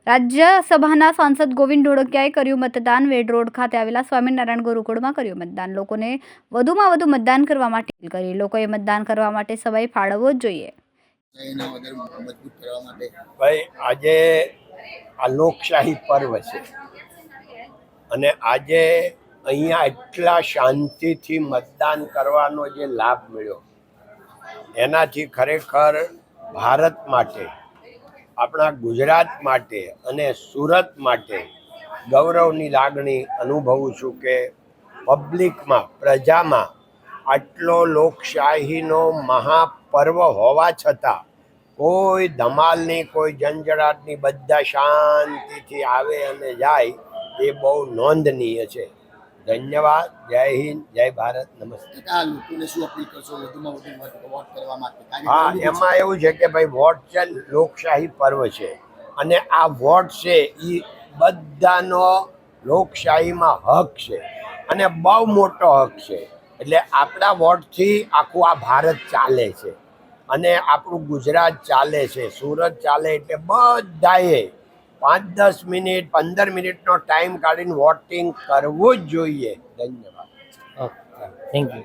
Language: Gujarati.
રાજ્યસભાના સાંસદ ગોવિંદ ઢોળકિયાએ કર્યું મતદાન. વેડ રોડ ખાતે આવેલા સ્વામિનારાયણ ગુરુકુળમાં કર્યું મતદાન. લોકોને વધુમાં વધુ મતદાન કરવા માટે અપીલ કરી. લોકોએ મતદાન કરવા માટે સમય ફાળવવો જ જોઈએ. ભાઈ, આજે આ લોકશાહી પર્વ છે અને આજે અહીંયા એટલા શાંતિથી મતદાન કરવાનો જે લાભ મળ્યો એનાથી ખરેખર ભારત માટે, આપણા ગુજરાત માટે અને સુરત માટે ગૌરવની લાગણી અનુભવું છું કે પબ્લિકમાં, પ્રજામાં આટલો લોકશાહીનો મહાપર્વ હોવા છતાં કોઈ ધમાલની, કોઈ ઝંઝડાટની, બધા શાંતિથી આવે અને જાય એ બહુ નોંધનીય છે. ધન્યવાદ. જય હિન્દ, જય ભારત, નમસ્તે. હા, એમાં એવું છે કે ભાઈ વોટ છે, લોકશાહી પર્વ છે અને આ વોટ છે એ બધાનો લોકશાહીમાં હક છે અને બહુ મોટો હક છે. એટલે આપણા વોટથી આખું આ ભારત ચાલે છે અને આપણું ગુજરાત ચાલે છે, સુરત ચાલે. એટલે બધાએ 5-10 મિનિટ, 15 મિનિટનો ટાઈમ કાઢીને વોટિંગ કરવું જ જોઈએ. ધન્યવાદ. Thank you.